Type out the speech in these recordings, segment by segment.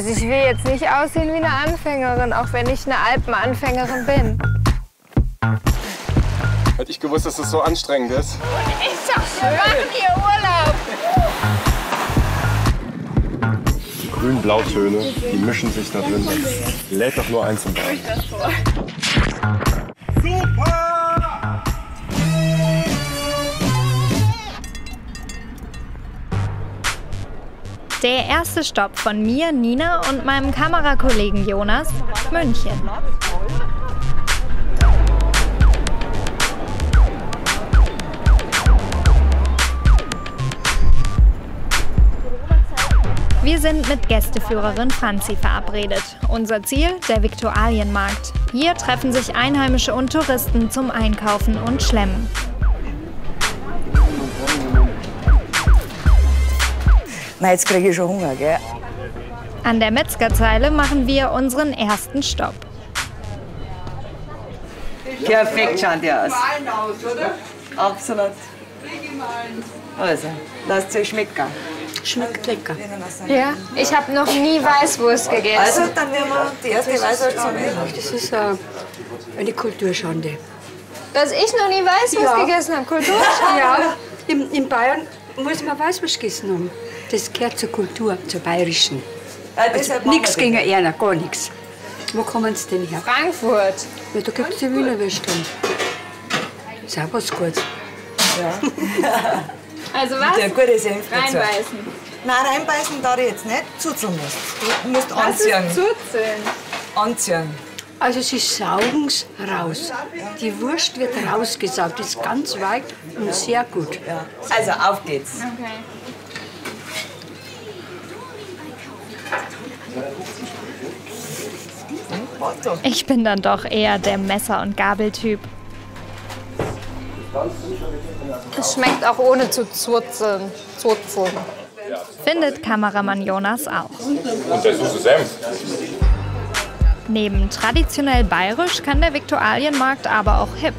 Also ich will jetzt nicht aussehen wie eine Anfängerin, auch wenn ich eine Alpenanfängerin bin. Hätte ich gewusst, dass das so anstrengend ist. Ist doch schön. Wir machen hier Urlaub. Die grün-blautöne, die mischen sich da drin. Das lädt doch nur eins im Bein. Super! Der erste Stopp von mir, Nina und meinem Kamerakollegen Jonas, München. Wir sind mit Gästeführerin Franzi verabredet. Unser Ziel, der Viktualienmarkt. Hier treffen sich Einheimische und Touristen zum Einkaufen und Schlemmen. Na, jetzt kriege ich schon Hunger, gell? An der Metzgerzeile machen wir unseren ersten Stopp. Perfekt schaut die aus. Absolut. Also, lasst es euch schmecken. Schmeckt lecker. Ja, ich habe noch nie Weißwurst gegessen. Also, dann werden wir die erste Weißwurst zusammen. Das ist eine Kulturschande. Dass ich noch nie Weißwurst gegessen habe, Kulturschande. Ja, in Bayern muss man Weißwurst gegessen haben. Das gehört zur Kultur, zur bayerischen. Also, nichts gegen Erna, gar nichts. Wo kommen Sie denn her? Frankfurt. Ja, da gibt es die Wiener Würstel. Ist auch was Gutes. Ja. Also was? Der gute Senf dazu. Reinbeißen. Nein, reinbeißen darf ich jetzt nicht. Zuzeln musst du. musst Was ist anziehen. Zuzeln? Anziehen. Also sie saugen es raus. Die Wurst wird rausgesaugt. Das ist ganz weich und sehr gut. Ja. Also, auf geht's. Okay. Ich bin dann doch eher der Messer- und Gabeltyp. Es schmeckt auch ohne zu zurzeln. Findet Kameramann Jonas auch. Und der süße Senf. Neben traditionell bayerisch kann der Viktualienmarkt aber auch hip.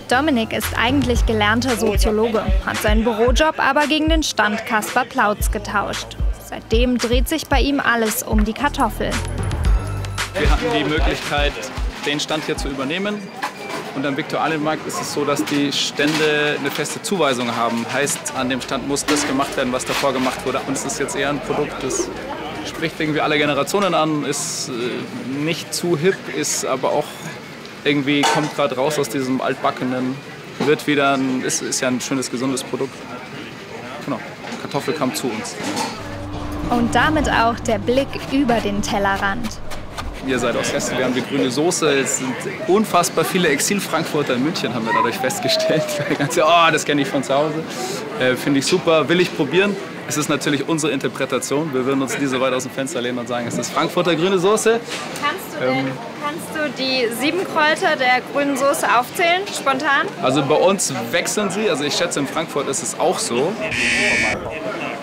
Dominik ist eigentlich gelernter Soziologe, hat seinen Bürojob aber gegen den Stand Kaspar Plautz getauscht. Seitdem dreht sich bei ihm alles um die Kartoffel. Wir hatten die Möglichkeit, den Stand hier zu übernehmen. Und am Viktualienmarkt ist es so, dass die Stände eine feste Zuweisung haben. Heißt, an dem Stand muss das gemacht werden, was davor gemacht wurde. Und es ist jetzt eher ein Produkt, das spricht irgendwie alle Generationen an, ist nicht zu hip, ist aber auch irgendwie, kommt gerade raus aus diesem altbackenen, wird wieder, ist ja ein schönes, gesundes Produkt. Genau, Kartoffel kam zu uns. Und damit auch der Blick über den Tellerrand. Ihr seid aus Hessen, wir haben die grüne Soße. Es sind unfassbar viele Exil-Frankfurter in München, haben wir dadurch festgestellt. Das kenne ich von zu Hause. Finde ich super, will ich probieren. Es ist natürlich unsere Interpretation. Wir würden uns nie so weit aus dem Fenster lehnen und sagen, es ist Frankfurter grüne Soße. Kannst du die 7 Kräuter der grünen Soße aufzählen, spontan? Also bei uns wechseln sie. Also ich schätze, in Frankfurt ist es auch so.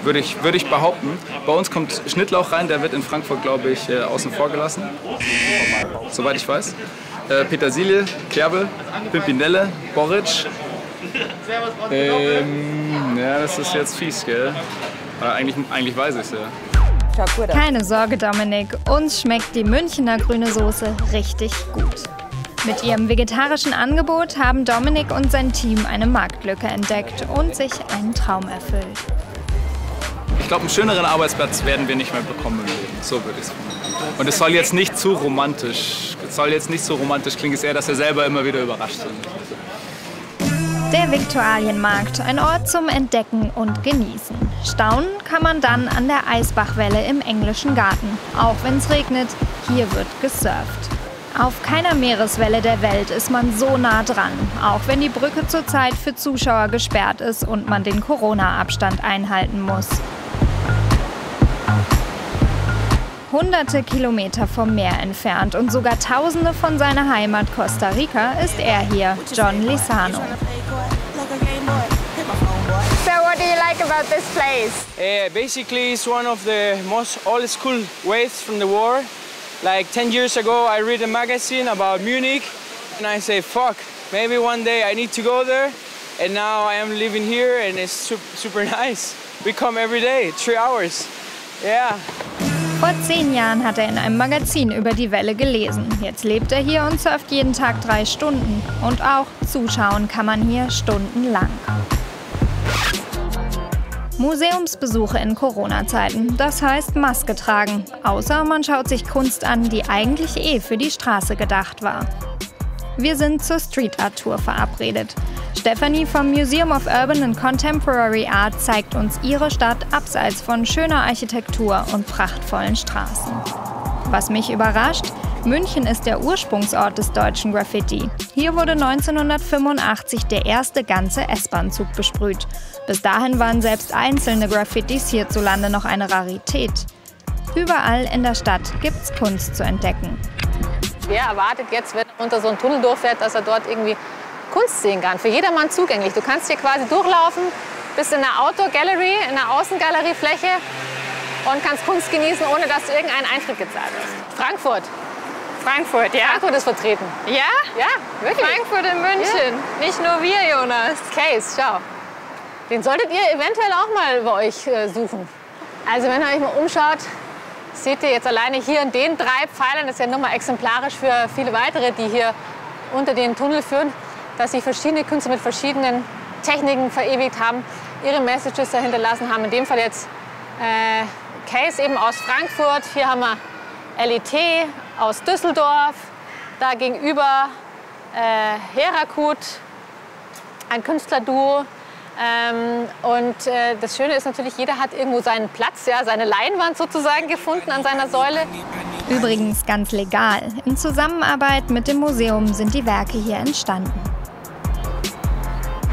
Würde ich behaupten. Bei uns kommt Schnittlauch rein, der wird in Frankfurt, glaube ich, außen vor gelassen. Soweit ich weiß. Petersilie, Kerbel, Pimpinelle, Borretsch. Ja, das ist jetzt fies, gell? Eigentlich weiß ich es ja. Keine Sorge, Dominik, uns schmeckt die Münchner grüne Soße richtig gut. Mit ihrem vegetarischen Angebot haben Dominik und sein Team eine Marktlücke entdeckt und sich einen Traum erfüllt. Ich glaube, einen schöneren Arbeitsplatz werden wir nicht mehr bekommen im Leben. So würde ich es finden. Und es soll jetzt nicht zu romantisch. Klingen, es ist eher, dass wir selber immer wieder überrascht sind. Der Viktualienmarkt, ein Ort zum Entdecken und Genießen. Staunen kann man dann an der Eisbachwelle im Englischen Garten. Auch wenn es regnet, hier wird gesurft. Auf keiner Meereswelle der Welt ist man so nah dran, auch wenn die Brücke zurzeit für Zuschauer gesperrt ist und man den Corona-Abstand einhalten muss. Hunderte Kilometer vom Meer entfernt und sogar Tausende von seiner Heimat Costa Rica ist er hier, John Lizano. So what do you like about this place? Basically, it's one of the most old school ways from the war. Like 10 years ago, I read a magazine about Munich, and I say, fuck, maybe one day I need to go there. And now I am living here, and it's super nice. We come every day, 3 hours. Yeah. Vor 10 Jahren hat er in einem Magazin über die Welle gelesen. Jetzt lebt er hier und surft jeden Tag 3 Stunden. Und auch zuschauen kann man hier stundenlang. Museumsbesuche in Corona-Zeiten, das heißt Maske tragen. Außer man schaut sich Kunst an, die eigentlich für die Straße gedacht war. Wir sind zur Street Art Tour verabredet. Stephanie vom Museum of Urban and Contemporary Art zeigt uns ihre Stadt abseits von schöner Architektur und prachtvollen Straßen. Was mich überrascht, München ist der Ursprungsort des deutschen Graffiti. Hier wurde 1985 der erste ganze S-Bahn-Zug besprüht. Bis dahin waren selbst einzelne Graffitis hierzulande noch eine Rarität. Überall in der Stadt gibt's Kunst zu entdecken. Wer erwartet jetzt, wenn er unter so einen Tunnel durchfährt, dass er dort irgendwie Kunst sehen kann? Für jedermann zugänglich. Du kannst hier quasi durchlaufen, bist in der Outdoor-Gallery, in der Außengaleriefläche und kannst Kunst genießen, ohne dass du irgendeinen Eintritt gezahlt hast. Frankfurt. Frankfurt, ja. Frankfurt ist vertreten. Ja? Ja, wirklich. Frankfurt in München. Ja. Nicht nur wir, Jonas. Case, schau. Den solltet ihr eventuell auch mal bei euch suchen. Also wenn ihr euch mal umschaut, seht ihr jetzt alleine hier in den 3 Pfeilern, das ist ja nochmal exemplarisch für viele weitere, die hier unter den Tunnel führen, dass sich verschiedene Künstler mit verschiedenen Techniken verewigt haben, ihre Messages da hinterlassen haben. In dem Fall jetzt Case eben aus Frankfurt. Hier haben wir LET aus Düsseldorf. Da gegenüber Herakut, ein Künstlerduo. Und das Schöne ist natürlich, jeder hat irgendwo seinen Platz, ja, seine Leinwand sozusagen gefunden an seiner Säule. Übrigens ganz legal. In Zusammenarbeit mit dem Museum sind die Werke hier entstanden.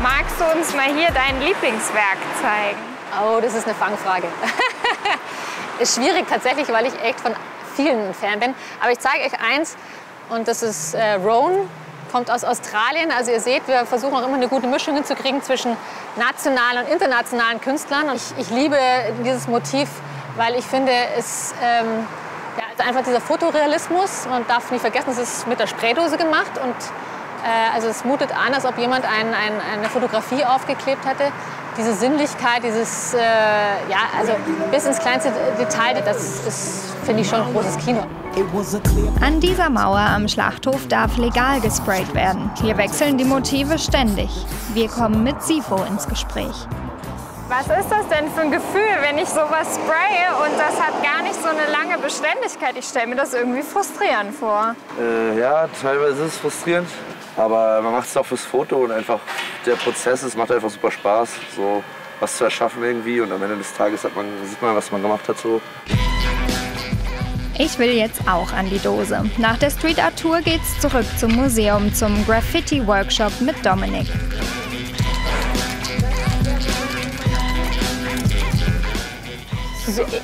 Magst du uns mal hier dein Lieblingswerk zeigen? Oh, das ist eine Fangfrage. Ist schwierig tatsächlich, weil ich echt von vielen ein Fan bin. Aber ich zeige euch eins, und das ist Roan. Kommt aus Australien. Also ihr seht, wir versuchen auch immer eine gute Mischung hinzukriegen zwischen nationalen und internationalen Künstlern. Und ich liebe dieses Motiv, weil ich finde, es also einfach dieser Fotorealismus. Man darf nicht vergessen, es ist mit der Spraydose gemacht. Und also es mutet an, als ob jemand eine Fotografie aufgeklebt hätte. Diese Sinnlichkeit, dieses, also bis ins kleinste Detail, das ist, finde ich, schon ein großes Kino. An dieser Mauer am Schlachthof darf legal gesprayt werden. Hier wechseln die Motive ständig. Wir kommen mit Sifo ins Gespräch. Was ist das denn für ein Gefühl, wenn ich sowas spraye und das hat gar nicht so eine lange Beständigkeit? Ich stelle mir das irgendwie frustrierend vor. Ja, teilweise ist es frustrierend, aber man macht es auch fürs Foto und einfach der Prozess, es macht einfach super Spaß, so was zu erschaffen irgendwie, und am Ende des Tages sieht man, was man gemacht hat. So. Ich will jetzt auch an die Dose. Nach der Street Art Tour geht's zurück zum Museum, zum Graffiti-Workshop mit Dominik.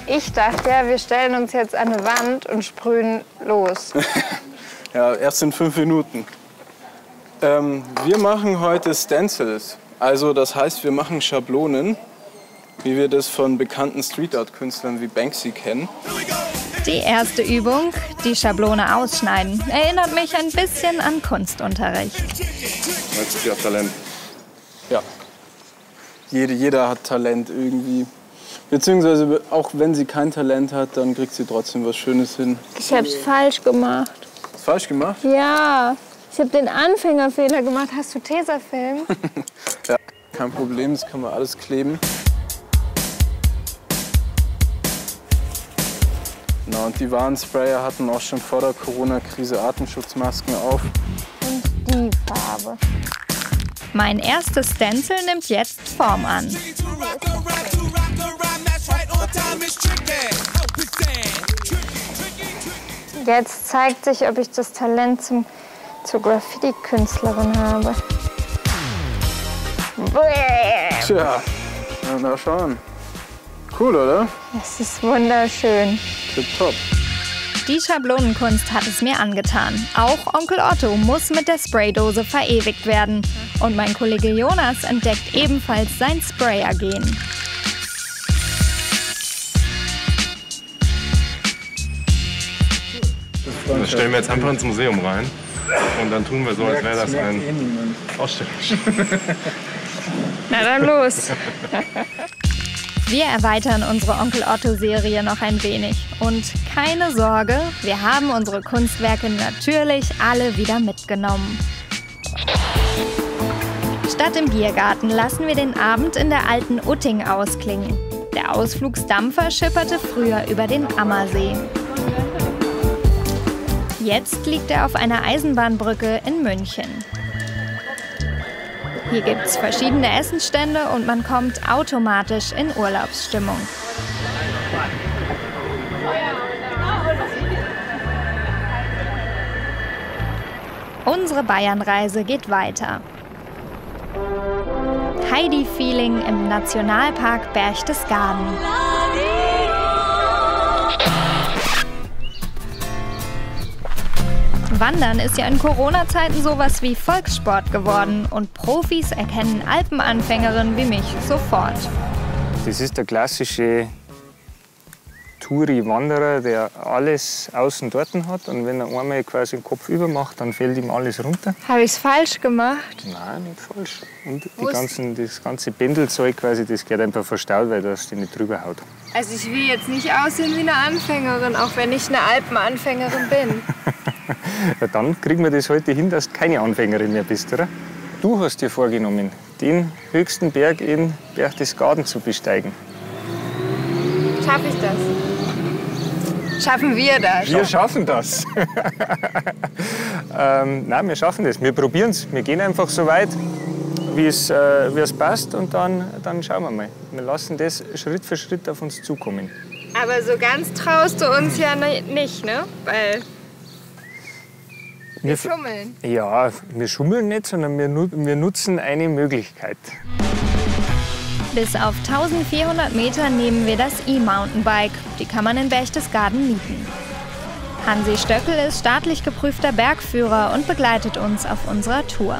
Ich dachte ja, wir stellen uns jetzt an eine Wand und sprühen los. Ja, erst in 5 Minuten. Wir machen heute Stencils. Also das heißt, wir machen Schablonen, wie wir das von bekannten Street Art Künstlern wie Banksy kennen. Die erste Übung, die Schablone ausschneiden, erinnert mich ein bisschen an Kunstunterricht. Sie hat Talent. Ja, jeder hat Talent irgendwie. Beziehungsweise auch wenn sie kein Talent hat, dann kriegt sie trotzdem was Schönes hin. Ich hab's falsch gemacht. Falsch gemacht? Ja, ich habe den Anfängerfehler gemacht. Hast du Tesafilm? Ja, kein Problem, das kann man alles kleben. Genau, und die Warnsprayer hatten auch schon vor der Corona-Krise Atemschutzmasken auf. Und die Farbe. Mein erstes Stencil nimmt jetzt Form an. Jetzt zeigt sich, ob ich das Talent zur Graffiti-Künstlerin habe. Tja, na schauen. Cool, oder? Das ist wunderschön. Tipptopp. Die Schablonenkunst hat es mir angetan. Auch Onkel Otto muss mit der Spraydose verewigt werden. Und mein Kollege Jonas entdeckt ebenfalls sein Sprayer-Gen. Das stellen wir jetzt einfach ins Museum rein. Und dann tun wir so, als wäre das ein Ausstellungsstück. Na dann los. Wir erweitern unsere Onkel Otto-Serie noch ein wenig. Und keine Sorge, wir haben unsere Kunstwerke natürlich alle wieder mitgenommen. Statt im Biergarten lassen wir den Abend in der alten Utting ausklingen. Der Ausflugsdampfer schipperte früher über den Ammersee. Jetzt liegt er auf einer Eisenbahnbrücke in München. Hier gibt es verschiedene Essensstände und man kommt automatisch in Urlaubsstimmung. Unsere Bayernreise geht weiter. Heidi-Feeling im Nationalpark Berchtesgaden. Wandern ist ja in Corona-Zeiten sowas wie Volkssport geworden und Profis erkennen Alpenanfängerinnen wie mich sofort. Das ist der klassische Touri-Wanderer, der alles außen dort hat und wenn er einmal quasi den Kopf über macht, dann fällt ihm alles runter. Habe ich es falsch gemacht? Nein, nicht falsch. Und das ganze Pendelzeug quasi, das geht einfach verstaut, weil das die nicht drüber haut. Also ich will jetzt nicht aussehen wie eine Anfängerin, auch wenn ich eine Alpenanfängerin bin. Ja, dann kriegen wir das heute hin, dass du keine Anfängerin mehr bist, oder? Du hast dir vorgenommen, den höchsten Berg in Berchtesgaden zu besteigen. Schaffe ich das? Schaffen wir das? Wir schaffen das. Nein, wir schaffen das. Wir probieren es. Wir gehen einfach so weit, wie es passt und dann schauen wir mal. Wir lassen das Schritt für Schritt auf uns zukommen. Aber so ganz traust du uns ja nicht, ne? Weil wir schummeln. Ja, wir schummeln nicht, sondern wir nutzen eine Möglichkeit. Bis auf 1400 Meter nehmen wir das E-Mountainbike. Die kann man in Berchtesgaden mieten. Hansi Stöckel ist staatlich geprüfter Bergführer und begleitet uns auf unserer Tour.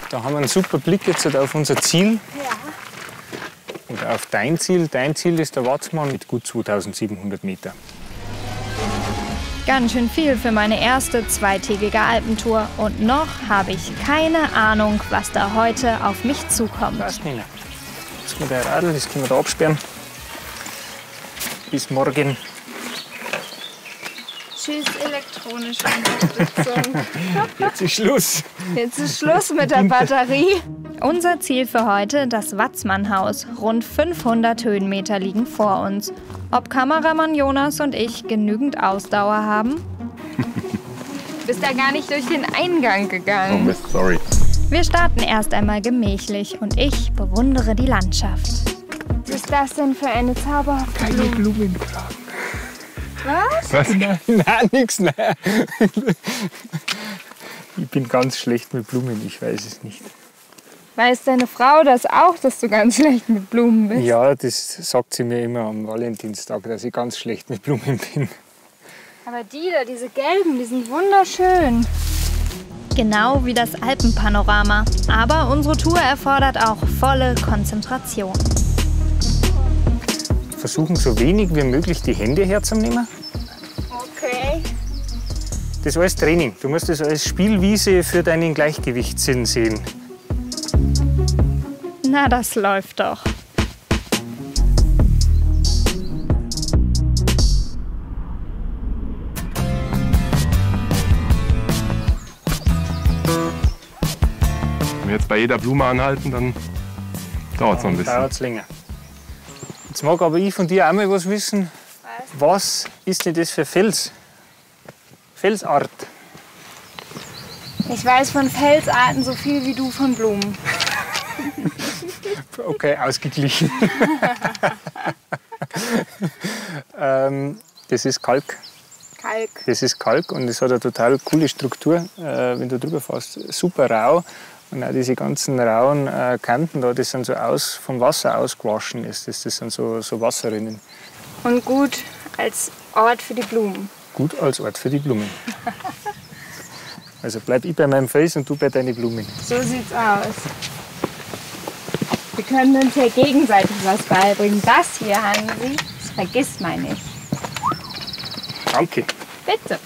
Da haben wir einen super Blick jetzt auf unser Ziel. Ja. Und auf dein Ziel. Dein Ziel ist der Watzmann mit gut 2700 Meter. Ganz schön viel für meine erste zweitägige Alpentour. Und noch habe ich keine Ahnung, was da heute auf mich zukommt. Passt, Nina. Jetzt mit der Radl, das können wir da absperren. Bis morgen. Tschüss, elektronische Unterstützung. Jetzt ist Schluss. Jetzt ist Schluss mit der Batterie. Unser Ziel für heute, das Watzmannhaus. Rund 500 Höhenmeter liegen vor uns. Ob Kameramann Jonas und ich genügend Ausdauer haben? Du bist da gar nicht durch den Eingang gegangen. Oh Mist, sorry. Wir starten erst einmal gemächlich und ich bewundere die Landschaft. Was ist das denn für eine zauberhafte Keine Blume? Blumen. Was? Nein, nix, nein. Ich bin ganz schlecht mit Blumen, ich weiß es nicht. Weiß deine Frau das auch, dass du ganz schlecht mit Blumen bist? Ja, das sagt sie mir immer am Valentinstag, dass ich ganz schlecht mit Blumen bin. Aber die da, diese gelben, die sind wunderschön. Genau wie das Alpenpanorama. Aber unsere Tour erfordert auch volle Konzentration. Versuchen so wenig wie möglich die Hände herzunehmen. Okay. Das ist alles Training. Du musst das als Spielwiese für deinen Gleichgewichtssinn sehen. Na, das läuft doch. Wenn wir jetzt bei jeder Blume anhalten, dann dauert es noch ein bisschen. Dauert es länger. Jetzt mag aber ich von dir auch mal was wissen. Was ist denn das für Fels? Felsart? Ich weiß von Felsarten so viel wie du von Blumen. Okay, ausgeglichen. Das ist Kalk. Kalk. Das ist Kalk und es hat eine total coole Struktur, wenn du drüber fährst. Super rau und auch diese ganzen rauen Kanten da, das sind so vom Wasser ausgewaschen ist. Das sind so Wasserrinnen. Und gut als Ort für die Blumen. Gut als Ort für die Blumen. Also bleib ich bei meinem Fels und du bei deinen Blumen. So sieht's aus. Wir können uns ja gegenseitig was beibringen. Das hier, Hansi, das vergisst man nicht. Danke. Bitte.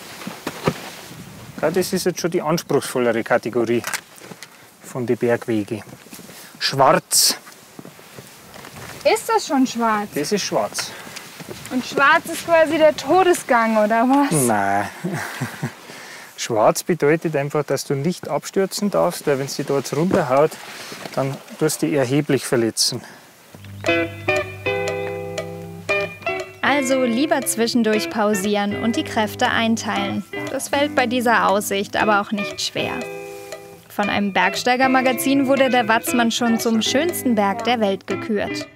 Ja, das ist jetzt schon die anspruchsvollere Kategorie von den Bergwegen. Schwarz. Ist das schon schwarz? Das ist schwarz. Und schwarz ist quasi der Todesgang, oder was? Nein. Schwarz bedeutet einfach, dass du nicht abstürzen darfst, weil wenn es dich dort runterhaut, dann tust du dich erheblich verletzen. Also lieber zwischendurch pausieren und die Kräfte einteilen. Das fällt bei dieser Aussicht aber auch nicht schwer. Von einem Bergsteigermagazin wurde der Watzmann schon zum schönsten Berg der Welt gekürt.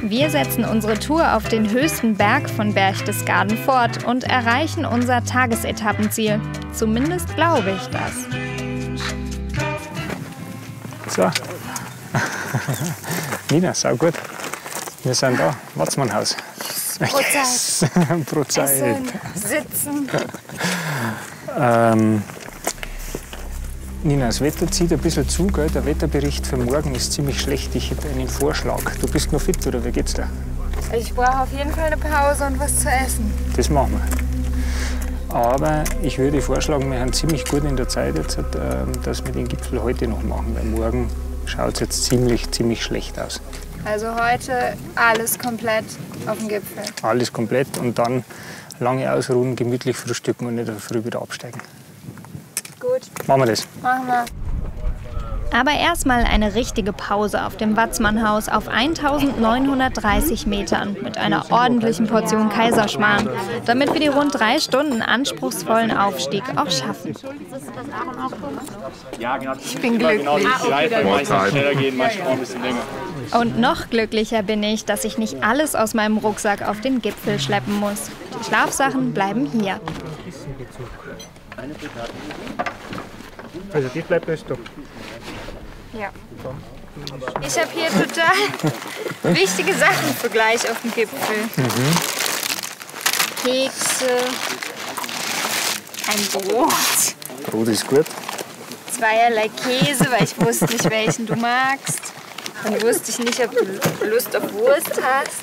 Wir setzen unsere Tour auf den höchsten Berg von Berchtesgaden fort und erreichen unser Tagesetappenziel. Zumindest glaube ich das. So. Nina, sau gut. Wir sind da, Watzmannhaus. Brotzeit. Brotzeit. Essen, sitzen. Nina, das Wetter zieht ein bisschen zu, gell? Der Wetterbericht für morgen ist ziemlich schlecht. Ich hätte einen Vorschlag. Du bist noch fit, oder wie geht's dir? Ich brauche auf jeden Fall eine Pause und was zu essen. Das machen wir. Aber ich würde vorschlagen, wir haben ziemlich gut in der Zeit jetzt, dass wir den Gipfel heute noch machen. Weil morgen schaut es jetzt ziemlich schlecht aus. Also heute alles komplett auf dem Gipfel. Alles komplett und dann lange ausruhen, gemütlich frühstücken und nicht früh wieder absteigen. Gut. Machen wir das. Machen wir. Aber erstmal eine richtige Pause auf dem Watzmannhaus auf 1930 Metern mit einer ordentlichen Portion Kaiserschmarrn, damit wir die rund 3 Stunden anspruchsvollen Aufstieg auch schaffen. Ich bin glücklich. Und noch glücklicher bin ich, dass ich nicht alles aus meinem Rucksack auf den Gipfel schleppen muss. Die Schlafsachen bleiben hier. Also die bleibt alles da. Ja. Ich habe hier total wichtige Sachen für gleich auf dem Gipfel. Kekse, ein Brot, Brot ist gut. zweierlei Käse, weil ich wusste nicht, welchen du magst. Dann wusste ich nicht, ob du Lust auf Wurst hast.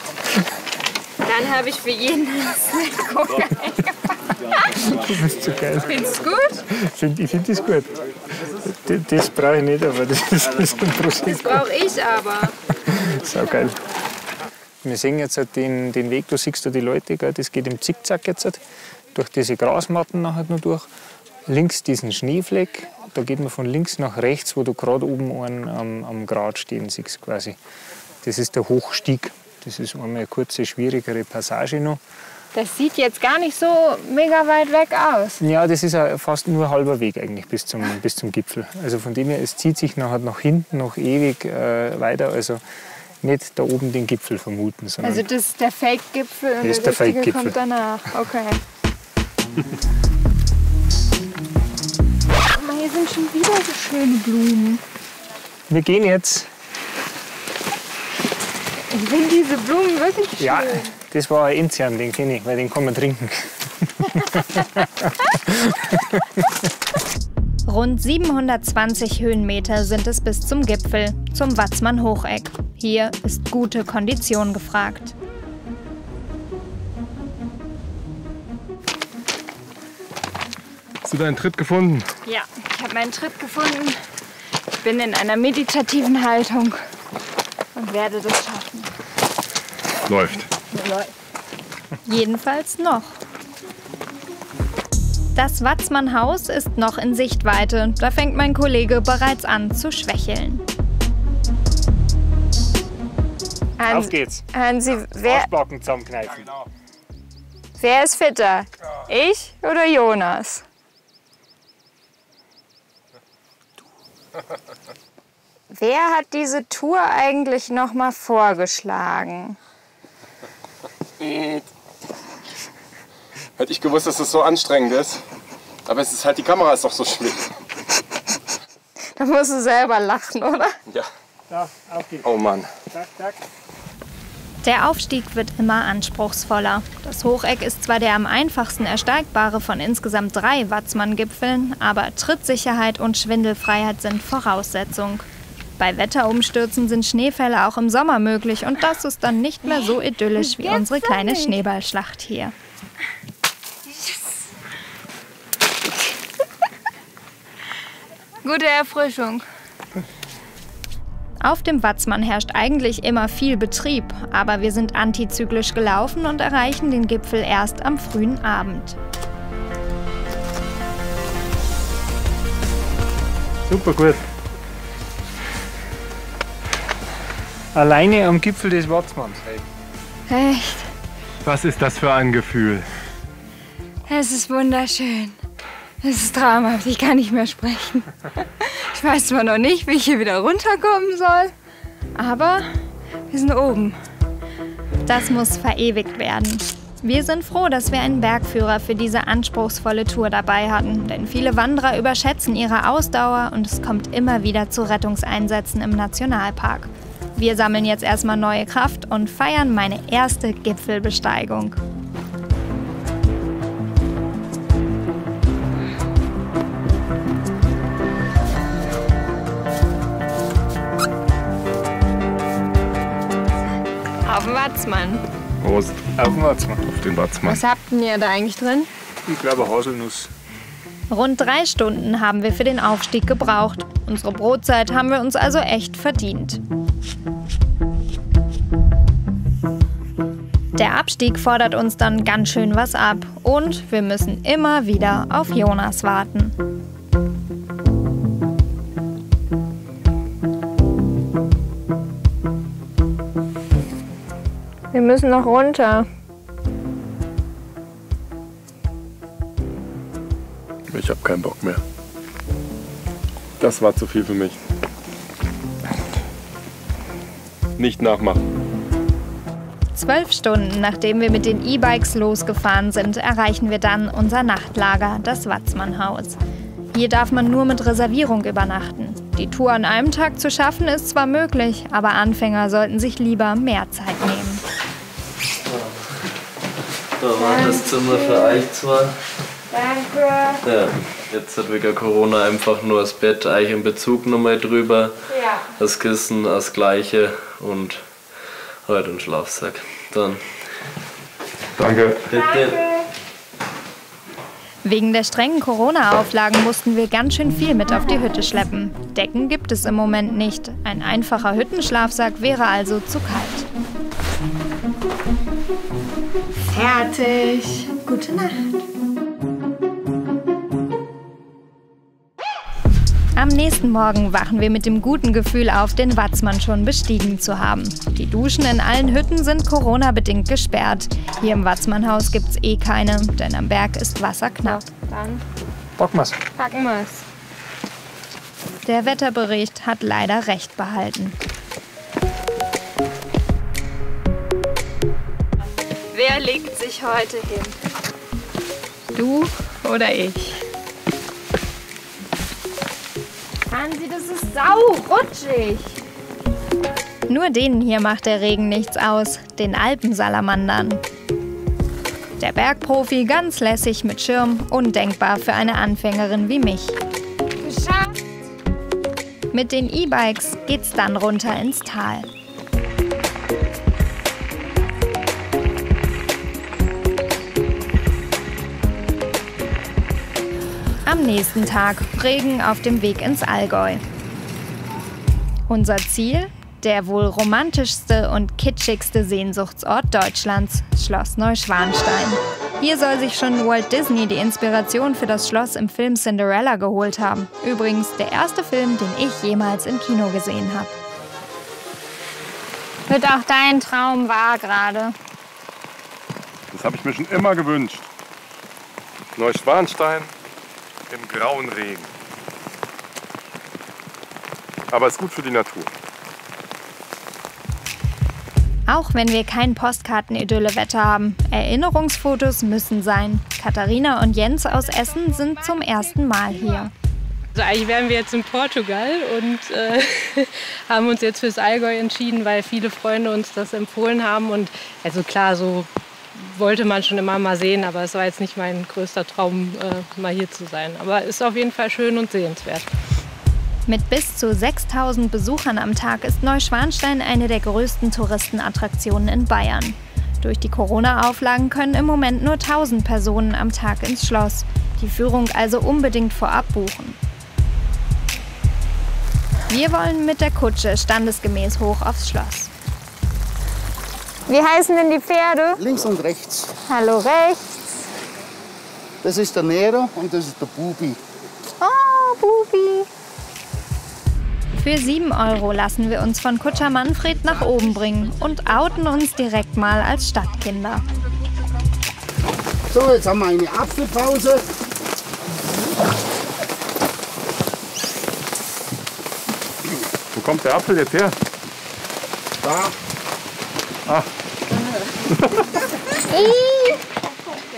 Dann habe ich für jeden einen Snack-Cola eingepackt. Du bist so geil. Findest du gut? Ich finde das gut. Das brauche ich nicht, aber das ist ein Prosecco. Das brauche ich aber. Sau geil. Wir sehen jetzt den Weg, du siehst da die Leute, gell? Das geht im Zickzack jetzt durch diese Grasmatten nachher noch durch. Links diesen Schneefleck, da geht man von links nach rechts, wo du gerade oben einen am Grat stehen siehst quasi. Das ist der Hochstieg. Das ist einmal eine kurze, schwierigere Passage noch. Das sieht jetzt gar nicht so mega weit weg aus. Ja, das ist fast nur ein halber Weg eigentlich bis zum Gipfel. Also von dem her, es zieht sich nachher nach hinten noch ewig weiter. Also nicht da oben den Gipfel vermuten. Sondern Also das ist der Fake-Gipfel und das ist der richtige Fake-Gipfel. kommt danach. Okay. Guck mal, hier sind schon wieder so schöne Blumen. Wir gehen jetzt. Ich finde diese Blumen wirklich schön. Ja, das war ein Enzian, den kenne ich, weil den kann man trinken. Rund 720 Höhenmeter sind es bis zum Gipfel, zum Watzmann-Hocheck. Hier ist gute Kondition gefragt. Hast du deinen Tritt gefunden? Ja, ich habe meinen Tritt gefunden. Ich bin in einer meditativen Haltung und werde das schaffen. Läuft. Jedenfalls noch. Das Watzmannhaus ist noch in Sichtweite. Da fängt mein Kollege bereits an zu schwächeln. Auf geht's. Hansi, wer Arschbacken zusammenkneifen. ist fitter? Ich oder Jonas? Wer hat diese Tour eigentlich noch mal vorgeschlagen? Hätte ich gewusst, dass das so anstrengend ist. Aber es ist halt, die Kamera ist doch so schlimm. Da musst du selber lachen, oder? Ja. Da, auf geht's. Oh Mann. Zack, zack. Der Aufstieg wird immer anspruchsvoller. Das Hocheck ist zwar der am einfachsten ersteigbare von insgesamt 3 Watzmann-Gipfeln, aber Trittsicherheit und Schwindelfreiheit sind Voraussetzung. Bei Wetterumstürzen sind Schneefälle auch im Sommer möglich und das ist dann nicht mehr so idyllisch wie unsere kleine Schneeballschlacht hier. Gute Erfrischung. Auf dem Watzmann herrscht eigentlich immer viel Betrieb, aber wir sind antizyklisch gelaufen und erreichen den Gipfel erst am frühen Abend. Super gut. Alleine am Gipfel des Watzmanns. Echt? Was ist das für ein Gefühl? Es ist wunderschön. Es ist traumhaft, ich kann nicht mehr sprechen. Ich weiß zwar noch nicht, wie ich hier wieder runterkommen soll, aber wir sind oben. Das muss verewigt werden. Wir sind froh, dass wir einen Bergführer für diese anspruchsvolle Tour dabei hatten, denn viele Wanderer überschätzen ihre Ausdauer und es kommt immer wieder zu Rettungseinsätzen im Nationalpark. Wir sammeln jetzt erstmal neue Kraft und feiern meine erste Gipfelbesteigung. Auf dem Watzmann. Prost. Auf den Watzmann. Auf den Watzmann. Was habt ihr da eigentlich drin? Ich glaube Haselnuss. Rund 3 Stunden haben wir für den Aufstieg gebraucht. Unsere Brotzeit haben wir uns also echt verdient. Der Abstieg fordert uns dann ganz schön was ab und wir müssen immer wieder auf Jonas warten. Wir müssen noch runter. Ich habe keinen Bock mehr. Das war zu viel für mich. Nicht nachmachen. 12 Stunden nachdem wir mit den E-Bikes losgefahren sind, erreichen wir dann unser Nachtlager, das Watzmannhaus. Hier darf man nur mit Reservierung übernachten. Die Tour an einem Tag zu schaffen ist zwar möglich, aber Anfänger sollten sich lieber mehr Zeit nehmen. Da war das Zimmer für euch zwar. Danke. Ja, jetzt hat wegen Corona einfach nur das Bett, euch in Bezug nochmal drüber. Ja. Das Kissen, das gleiche und heute ein Schlafsack. Dann. Danke. Bitte. Wegen der strengen Corona-Auflagen mussten wir ganz schön viel mit auf die Hütte schleppen. Decken gibt es im Moment nicht. Ein einfacher Hüttenschlafsack wäre also zu kalt. Fertig. Gute Nacht. Am nächsten Morgen wachen wir mit dem guten Gefühl auf, den Watzmann schon bestiegen zu haben. Die Duschen in allen Hütten sind Corona-bedingt gesperrt. Hier im Watzmannhaus gibt's eh keine, denn am Berg ist Wasser knapp. Dann Packen wir's. packen wir's. Der Wetterbericht hat leider recht behalten. Wer legt sich heute hin? Du oder ich? Hansi, das ist saurutschig. Nur denen hier macht der Regen nichts aus, den Alpensalamandern. Der Bergprofi ganz lässig mit Schirm, undenkbar für eine Anfängerin wie mich. Geschafft. Mit den E-Bikes geht's dann runter ins Tal. Am nächsten Tag Regen auf dem Weg ins Allgäu. Unser Ziel? Der wohl romantischste und kitschigste Sehnsuchtsort Deutschlands, Schloss Neuschwanstein. Hier soll sich schon Walt Disney die Inspiration für das Schloss im Film Cinderella geholt haben. Übrigens der erste Film, den ich jemals im Kino gesehen habe. Wird auch dein Traum wahr gerade? Das habe ich mir schon immer gewünscht. Neuschwanstein im grauen Regen. Aber ist gut für die Natur. Auch wenn wir kein Postkarten-Idylle-Wetter haben, Erinnerungsfotos müssen sein. Katharina und Jens aus Essen sind zum ersten Mal hier. Also eigentlich wären wir jetzt in Portugal und haben uns jetzt fürs Allgäu entschieden, weil viele Freunde uns das empfohlen haben. Und also klar, so wollte man schon immer mal sehen, aber es war jetzt nicht mein größter Traum, mal hier zu sein. Aber ist auf jeden Fall schön und sehenswert. Mit bis zu 6.000 Besuchern am Tag ist Neuschwanstein eine der größten Touristenattraktionen in Bayern. Durch die Corona-Auflagen können im Moment nur 1.000 Personen am Tag ins Schloss. Die Führung also unbedingt vorab buchen. Wir wollen mit der Kutsche standesgemäß hoch aufs Schloss. Wie heißen denn die Pferde? Links und rechts. Hallo, rechts. Das ist der Nero und das ist der Bubi. Oh, Bubi. Für 7 € lassen wir uns von Kutscher Manfred nach oben bringen und outen uns direkt mal als Stadtkinder. So, jetzt haben wir eine Apfelpause. Wo kommt der Apfel jetzt her? Da. Ah.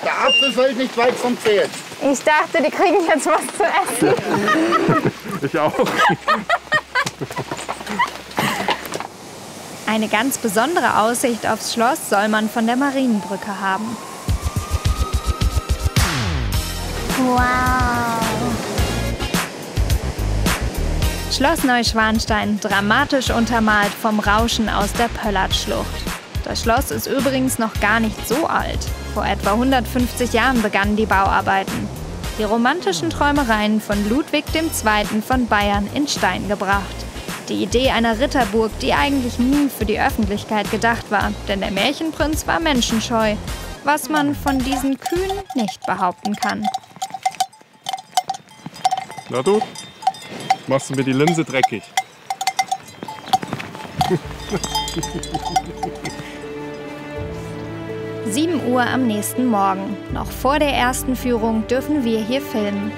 Der Apfel fällt nicht weit vom Pferd. Ich dachte, die kriegen jetzt was zu essen. Ich auch. Eine ganz besondere Aussicht aufs Schloss soll man von der Marienbrücke haben. Wow! Schloss Neuschwanstein, dramatisch untermalt vom Rauschen aus der Pöllertschlucht. Das Schloss ist übrigens noch gar nicht so alt. Vor etwa 150 Jahren begannen die Bauarbeiten. Die romantischen Träumereien von Ludwig II. Von Bayern in Stein gebracht. Die Idee einer Ritterburg, die eigentlich nie für die Öffentlichkeit gedacht war, denn der Märchenprinz war menschenscheu, was man von diesen Kühen nicht behaupten kann. Na du, machst du mir die Linse dreckig. 7 Uhr am nächsten Morgen. Noch vor der ersten Führung dürfen wir hier filmen.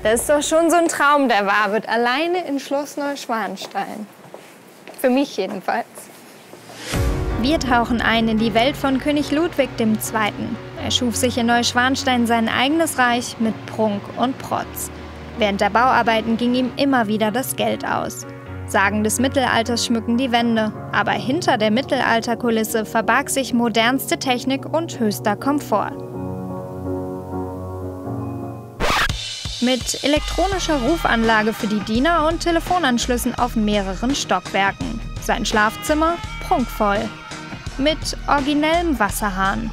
Das ist doch schon so ein Traum, der wahr wird. Alleine in Schloss Neuschwanstein. Für mich jedenfalls. Wir tauchen ein in die Welt von König Ludwig II. Er schuf sich in Neuschwanstein sein eigenes Reich mit Prunk und Protz. Während der Bauarbeiten ging ihm immer wieder das Geld aus. Sagen des Mittelalters schmücken die Wände, aber hinter der Mittelalterkulisse verbarg sich modernste Technik und höchster Komfort. Mit elektronischer Rufanlage für die Diener und Telefonanschlüssen auf mehreren Stockwerken. Sein Schlafzimmer prunkvoll. Mit originellem Wasserhahn.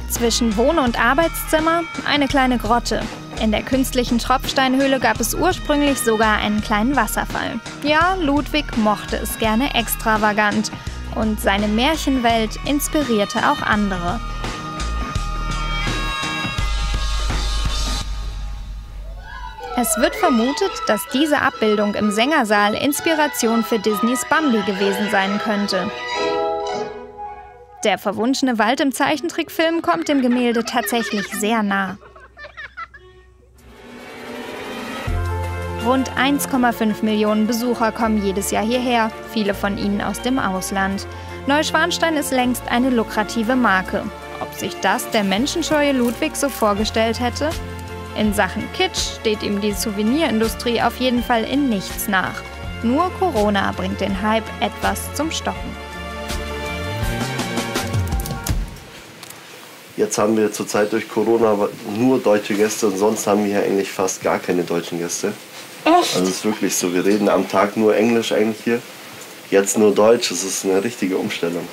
Zwischen Wohn- und Arbeitszimmer eine kleine Grotte. In der künstlichen Tropfsteinhöhle gab es ursprünglich sogar einen kleinen Wasserfall. Ja, Ludwig mochte es gerne extravagant und seine Märchenwelt inspirierte auch andere. Es wird vermutet, dass diese Abbildung im Sängersaal Inspiration für Disneys Bambi gewesen sein könnte. Der verwunschene Wald im Zeichentrickfilm kommt dem Gemälde tatsächlich sehr nah. Rund 1,5 Millionen Besucher kommen jedes Jahr hierher, viele von ihnen aus dem Ausland. Neuschwanstein ist längst eine lukrative Marke. Ob sich das der menschenscheue Ludwig so vorgestellt hätte? In Sachen Kitsch steht ihm die Souvenirindustrie auf jeden Fall in nichts nach. Nur Corona bringt den Hype etwas zum Stocken. Jetzt haben wir zurzeit durch Corona nur deutsche Gäste und sonst haben wir hier eigentlich fast gar keine deutschen Gäste. Echt? Also es ist wirklich so, wir reden am Tag nur Englisch eigentlich hier, jetzt nur Deutsch, es ist eine richtige Umstellung.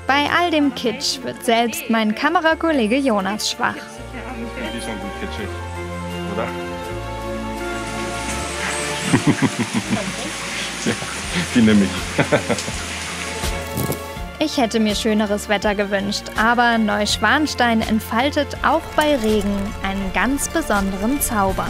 Bei all dem Kitsch wird selbst mein Kamerakollege Jonas schwach. Die ist schon gut kitschig, oder? Ja, die nehme ich. Ich hätte mir schöneres Wetter gewünscht, aber Neuschwanstein entfaltet auch bei Regen einen ganz besonderen Zauber.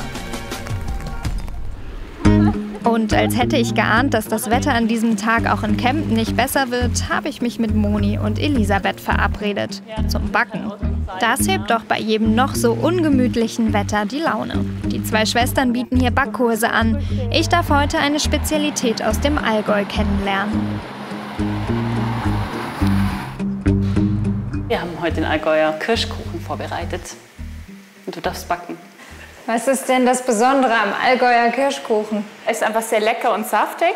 Und als hätte ich geahnt, dass das Wetter an diesem Tag auch in Kempten nicht besser wird, habe ich mich mit Moni und Elisabeth verabredet. Zum Backen. Das hebt doch bei jedem noch so ungemütlichen Wetter die Laune. Die 2 Schwestern bieten hier Backkurse an. Ich darf heute eine Spezialität aus dem Allgäu kennenlernen. Wir haben heute den Allgäuer Kirschkuchen vorbereitet. Und du darfst backen. Was ist denn das Besondere am Allgäuer Kirschkuchen? Es ist einfach sehr lecker und saftig.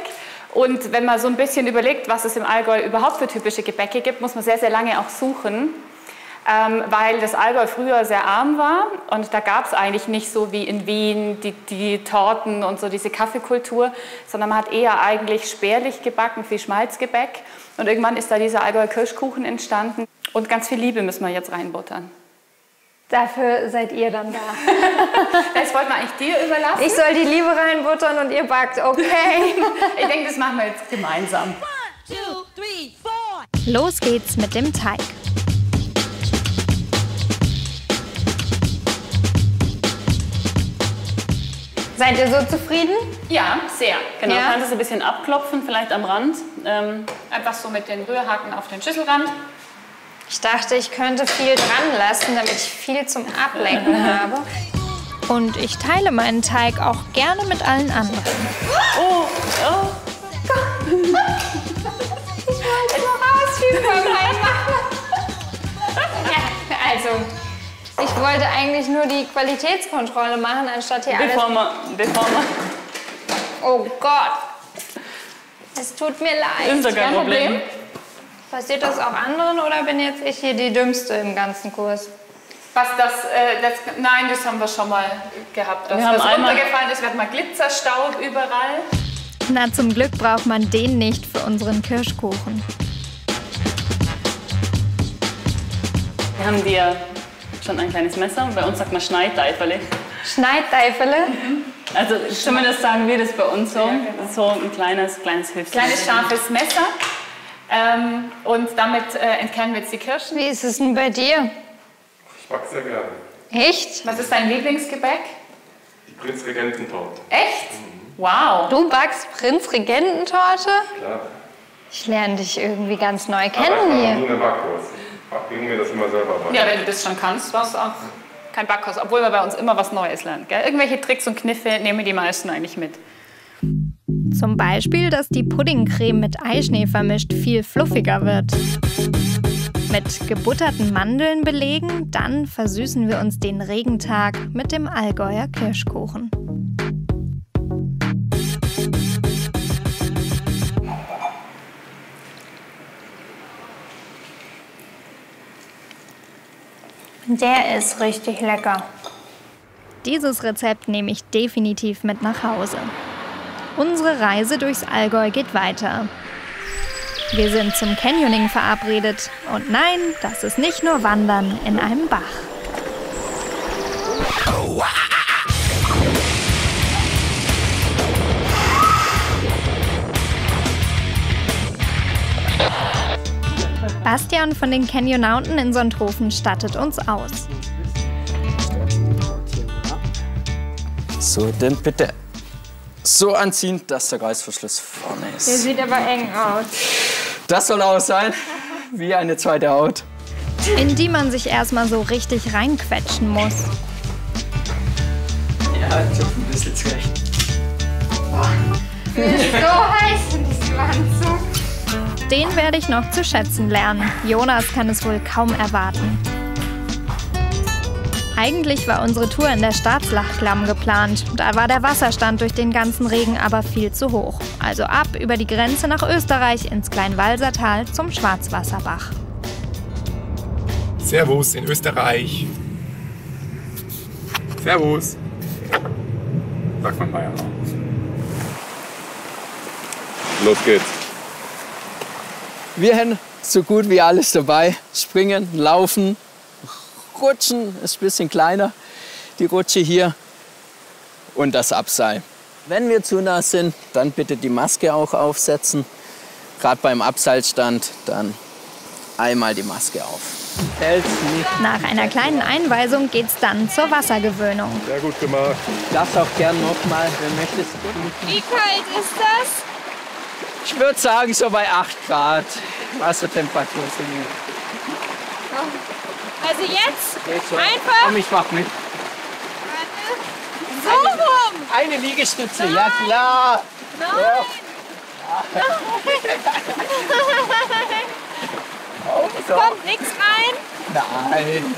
Und wenn man so ein bisschen überlegt, was es im Allgäu überhaupt für typische Gebäcke gibt, muss man sehr, sehr lange auch suchen. Weil das Allgäu früher sehr arm war und da gab es eigentlich nicht so wie in Wien die Torten und so diese Kaffeekultur, sondern man hat eher eigentlich spärlich gebacken, viel Schmalzgebäck. Und irgendwann ist da dieser Allgäuer Kirschkuchen entstanden. Und ganz viel Liebe müssen wir jetzt reinbuttern. Dafür seid ihr dann da. Das wollten wir eigentlich dir überlassen. Ich soll die Liebe reinbuttern und ihr backt, okay. Ich denke, das machen wir jetzt gemeinsam. 1, 2, 3, 4. Los geht's mit dem Teig. Seid ihr so zufrieden? Ja, sehr. Genau, Ja? kannst du es ein bisschen abklopfen, vielleicht am Rand. Einfach so mit den Rührhaken auf den Schüsselrand. Ich dachte, ich könnte viel dran lassen, damit ich viel zum Ablecken habe. Und ich teile meinen Teig auch gerne mit allen anderen. Oh, oh. Ich wollte noch rausfinden. Ja, also, ich wollte eigentlich nur die Qualitätskontrolle machen, anstatt hier alles... Bevor wir... Oh Gott. Es tut mir leid. Ist doch kein Problem. Passiert das auch anderen oder bin jetzt ich hier die Dümmste im ganzen Kurs? Nein, das haben wir schon mal gehabt. Dass das runtergefallen ist, wird mal Glitzerstaub überall. Na, zum Glück braucht man den nicht für unseren Kirschkuchen. Wir haben dir schon ein kleines Messer. Bei uns sagt man Schneideiferle. Schneideiferle? Also zumindest sagen wir das bei uns so. Ja, genau. So ein kleines Hilfsmittel. Kleines scharfes Messer. Und damit entkernen wir jetzt die Kirschen. Wie ist es denn bei dir? Ich mag sehr gerne. Echt? Was ist dein Lieblingsgebäck? Die Prinzregententorte. Echt? Wow. Du backst Prinzregententorte? Klar. Ich lerne dich irgendwie ganz neu Aber kennen ich mache hier. nie einen Backkurs. Ich bringe mir das immer selber bei. Ja, wenn du das schon kannst, war es auch kein Backkurs. Obwohl wir bei uns immer was Neues lernen. Gell? Irgendwelche Tricks und Kniffe nehmen die meisten eigentlich mit. Zum Beispiel, dass die Puddingcreme mit Eischnee vermischt viel fluffiger wird. Mit gebutterten Mandeln belegen, dann versüßen wir uns den Regentag mit dem Allgäuer Kirschkuchen. Der ist richtig lecker. Dieses Rezept nehme ich definitiv mit nach Hause. Unsere Reise durchs Allgäu geht weiter. Wir sind zum Canyoning verabredet. Und nein, das ist nicht nur Wandern in einem Bach. Bastian von den Canyonauten in Sonthofen stattet uns aus. So, dann bitte so anziehen, dass der Reißverschluss vorne ist. Der sieht aber eng aus. Das soll auch sein, wie eine zweite Haut. In die man sich erstmal so richtig reinquetschen muss. Ja, ich hoffe, ein bisschen zurecht. Mir ist so heiß in diesem Anzug. Den werde ich noch zu schätzen lernen. Jonas kann es wohl kaum erwarten. Eigentlich war unsere Tour in der Staatslachklamm geplant. Da war der Wasserstand durch den ganzen Regen aber viel zu hoch. Also ab über die Grenze nach Österreich ins Kleinwalsertal zum Schwarzwasserbach. Servus in Österreich. Servus. Sagt man Bayern auch. Los geht's. Wir haben so gut wie alles dabei. Springen, laufen, rutschen, ist ein bisschen kleiner, die Rutsche hier, und das Abseil. Wenn wir zu nah sind, dann bitte die Maske auch aufsetzen. Gerade beim Abseilstand dann einmal die Maske auf. Nach einer kleinen Einweisung geht's dann zur Wassergewöhnung. Sehr gut gemacht. Das auch gern nochmal, wer möchte. Wie kalt ist das? Ich würde sagen, so bei 8 Grad Wassertemperatur sind wir. Also jetzt So. einfach Komm, ich mach mit. so rum. Eine Liegestütze, ja klar. Nein. Ja. Es kommt nichts rein. Nein,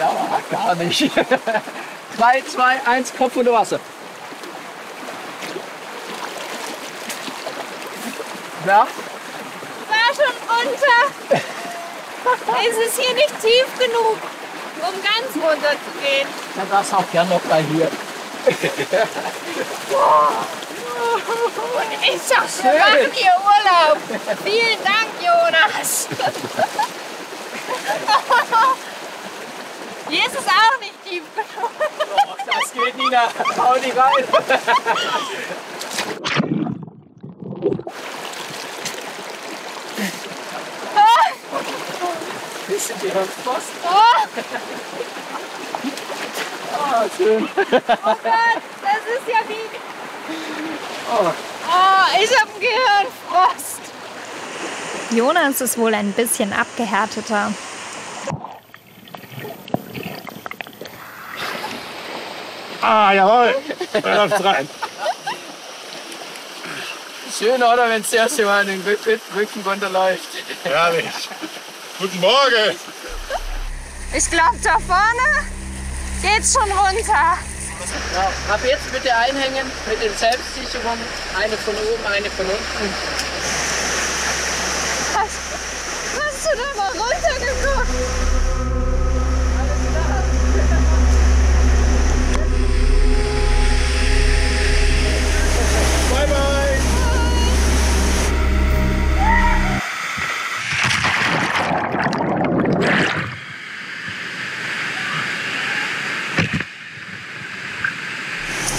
gar nicht. 3, 2, 1, Kopf unter Wasser. Ja? War schon runter. Es ist hier nicht tief genug, um ganz runter zu gehen. Dann darfst du auch gern noch mal hier. Und ich sag, wir machen hier Urlaub. Vielen Dank, Jonas. Hier ist es auch nicht tief genug. Oh, das geht, Nina. Hau die rein. Bisschen die Pfosten. Oh, schön. Oh Gott, das ist ja wie... Oh, ich hab einen Gehirnfrost. Jonas ist wohl ein bisschen abgehärteter. Ah, jawohl. Da läuft's rein. Schön, oder? Wenn es das erste Mal den Rücken runterläuft. Herrlich. Guten Morgen. Ich glaube, da vorne geht's schon runter. Ja, ab jetzt bitte einhängen mit den Selbstsicherungen. Eine von oben, eine von unten. Hast du da mal runtergeguckt? Bye, bye.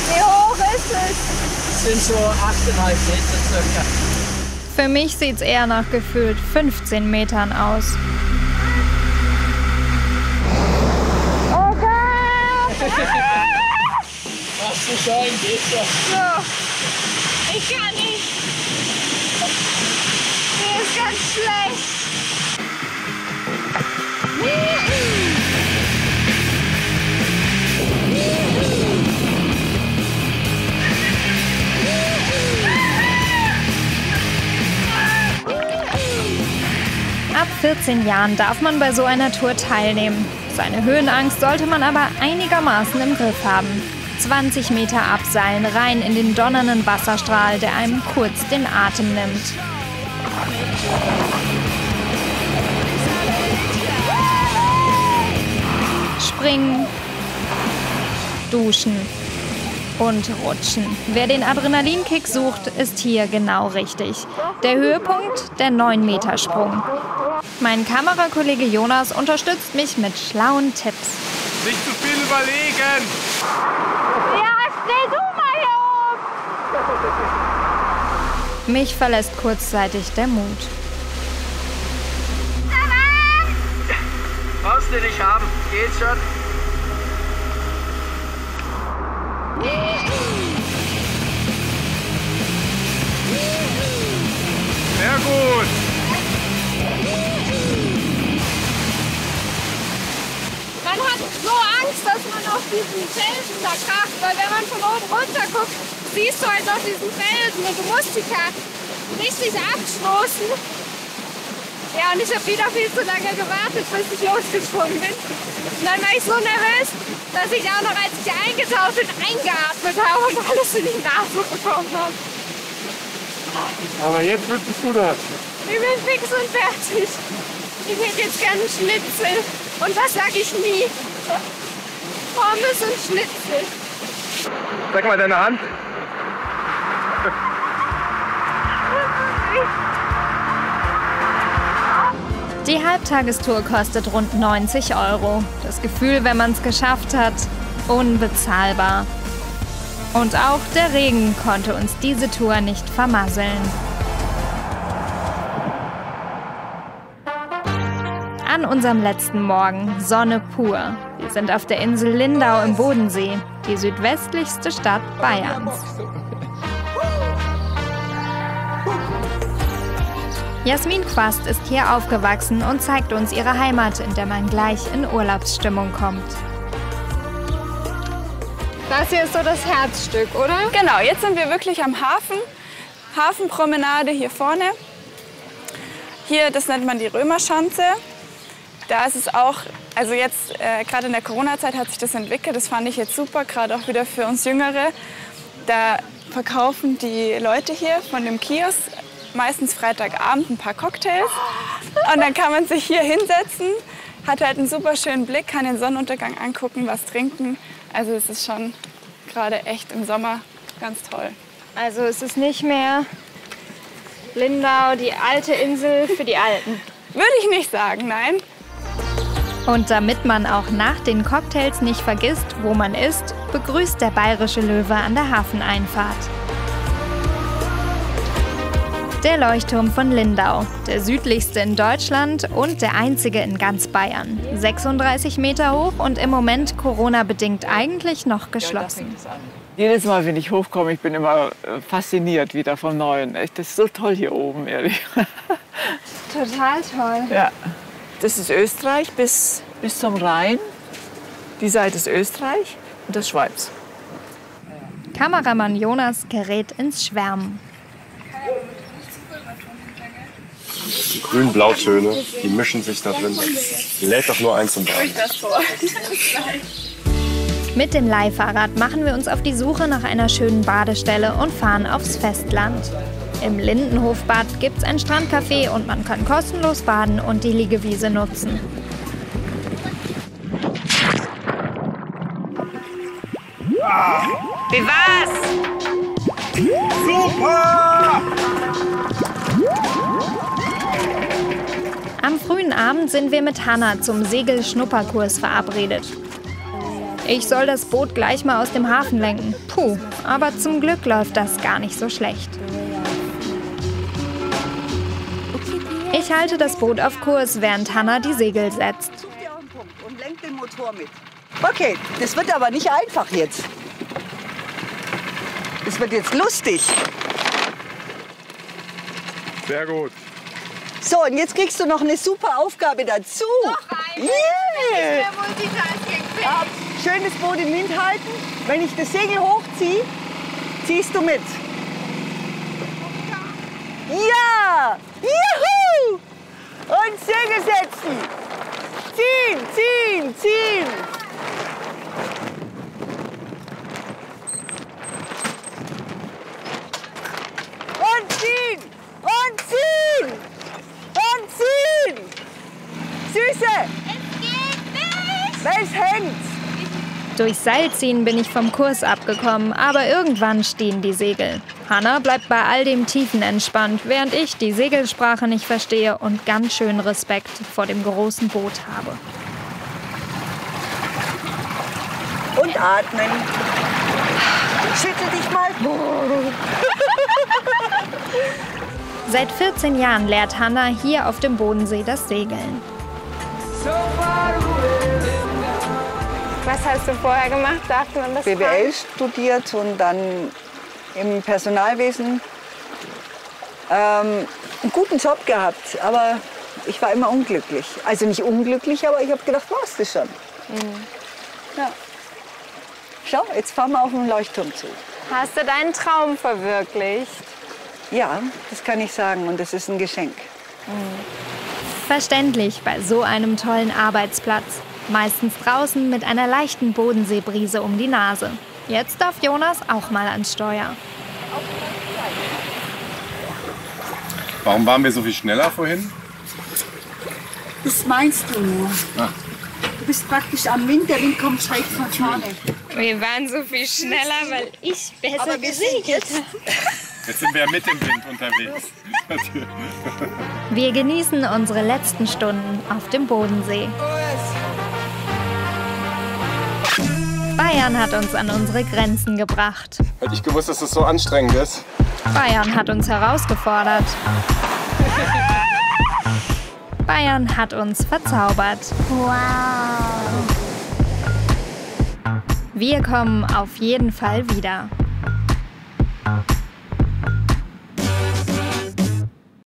Wie hoch ist es? Das sind so 8,5 Meter circa. Für mich sieht's eher nach gefühlt 15 Metern aus. Oh Gott! Machst du schon, geht schon. So. Ich kann nicht. Mir ist ganz schlecht. Ab 14 Jahren darf man bei so einer Tour teilnehmen. Seine Höhenangst sollte man aber einigermaßen im Griff haben. 20 Meter abseilen, rein in den donnernden Wasserstrahl, der einem kurz den Atem nimmt. Springen, duschen und rutschen. Wer den Adrenalinkick sucht, ist hier genau richtig. Der Höhepunkt, der 9-Meter-Sprung. Mein Kamerakollege Jonas unterstützt mich mit schlauen Tipps. Nicht zu viel überlegen. Ja, steh du mal hier oben. Mich verlässt kurzzeitig der Mut. Brauchst du nicht haben, geht schon. Sehr gut. Man hat so Angst, dass man auf diesen Felsen da kracht, weil wenn man von oben runter guckt, siehst du halt noch diesen Felsen und du musst dich ja richtig abstoßen. Ja, und ich habe wieder viel zu lange gewartet, bis ich losgesprungen bin. Und dann war ich so nervös, dass ich auch noch, als ich eingetaucht bin, eingeatmet habe und alles in die Nase bekommen habe. Aber jetzt wüsstest du das. Ich bin fix und fertig. Ich hätte jetzt gerne einen Schnitzel. Und was sag ich nie? Pommes und Schnitzel. Zeig mal deine Hand. Die Halbtagestour kostet rund 90 €. Das Gefühl, wenn man es geschafft hat, unbezahlbar. Und auch der Regen konnte uns diese Tour nicht vermasseln. An unserem letzten Morgen Sonne pur. Wir sind auf der Insel Lindau im Bodensee, die südwestlichste Stadt Bayerns. Jasmin Quast ist hier aufgewachsen und zeigt uns ihre Heimat, in der man gleich in Urlaubsstimmung kommt. Das hier ist so das Herzstück, oder? Genau, jetzt sind wir wirklich am Hafen. Hafenpromenade hier vorne. Hier, das nennt man die Römerschanze. Da ist es auch, also jetzt gerade in der Corona-Zeit hat sich das entwickelt. Das fand ich jetzt super, gerade auch wieder für uns Jüngere. Da verkaufen die Leute hier von dem Kiosk meistens Freitagabend ein paar Cocktails. Und dann kann man sich hier hinsetzen, hat halt einen super schönen Blick, kann den Sonnenuntergang angucken, was trinken. Also es ist schon gerade echt im Sommer ganz toll. Also es ist nicht mehr Lindau, die alte Insel für die Alten. Würde ich nicht sagen, nein. Und damit man auch nach den Cocktails nicht vergisst, wo man ist, begrüßt der Bayerische Löwe an der Hafeneinfahrt. Der Leuchtturm von Lindau, der südlichste in Deutschland und der einzige in ganz Bayern. 36 Meter hoch und im Moment Corona-bedingt eigentlich noch geschlossen. Jedes Mal, wenn ich hochkomme, ich bin immer fasziniert wieder vom Neuen. Echt, das ist so toll hier oben, ehrlich. Total toll. Ja. Das ist Österreich bis zum Rhein. Die Seite ist Österreich und das Schweiz. Kameramann Jonas gerät ins Schwärmen. Die grün-blau-Töne, die mischen sich da drin. Lädt doch nur eins zum Baden. Mit dem Leihfahrrad machen wir uns auf die Suche nach einer schönen Badestelle und fahren aufs Festland. Im Lindenhofbad gibt's ein Strandcafé und man kann kostenlos baden und die Liegewiese nutzen. Wie war's? Super! Am frühen Abend sind wir mit Hanna zum Segelschnupperkurs verabredet. Ich soll das Boot gleich mal aus dem Hafen lenken. Puh, aber zum Glück läuft das gar nicht so schlecht. Ich halte das Boot auf Kurs, während Hanna die Segel setzt. Und lenkt den Motor mit. Okay, das wird aber nicht einfach jetzt. Das wird jetzt lustig. Sehr gut. So, und jetzt kriegst du noch eine super Aufgabe dazu. Noch eine? Yeah. Das Multitasking. Ja, schön das Boot im Wind halten. Wenn ich das Segel hochziehe, ziehst du mit. Ja! Juhu! Und Segel setzen. Ziehen, ziehen, ziehen. Und ziehen. Und ziehen. Und ziehen. Süße. Es geht nicht. Es hängt. Durchs Seilziehen bin ich vom Kurs abgekommen, aber irgendwann stehen die Segel. Hanna bleibt bei all dem tiefenentspannt, während ich die Segelsprache nicht verstehe und ganz schön Respekt vor dem großen Boot habe. Und atmen. Schüttel dich mal. Seit 14 Jahren lehrt Hanna hier auf dem Bodensee das Segeln. Was hast du vorher gemacht? Darf man das BWL fragen? studiert und dann im Personalwesen einen guten Job gehabt, aber ich war immer unglücklich. Also nicht unglücklich, aber ich habe gedacht, warst du schon. Ja. Schau, jetzt fahren wir auf den Leuchtturm zu. Hast du deinen Traum verwirklicht? Ja, das kann ich sagen und das ist ein Geschenk. Verständlich bei so einem tollen Arbeitsplatz. Meistens draußen mit einer leichten Bodenseebrise um die Nase. Jetzt darf Jonas auch mal ans Steuer. Warum waren wir so viel schneller vorhin? Das meinst du nur. Ah. Du bist praktisch am Wind, der Wind kommt schräg von vorne. Wir waren so viel schneller, weil ich besser Aber wir sind gesegelt habe. Jetzt sind wir mit dem Wind unterwegs. Wir genießen unsere letzten Stunden auf dem Bodensee. Bayern hat uns an unsere Grenzen gebracht. Hätte ich gewusst, dass es so anstrengend ist. Bayern hat uns herausgefordert. Bayern hat uns verzaubert. Wow. Wir kommen auf jeden Fall wieder.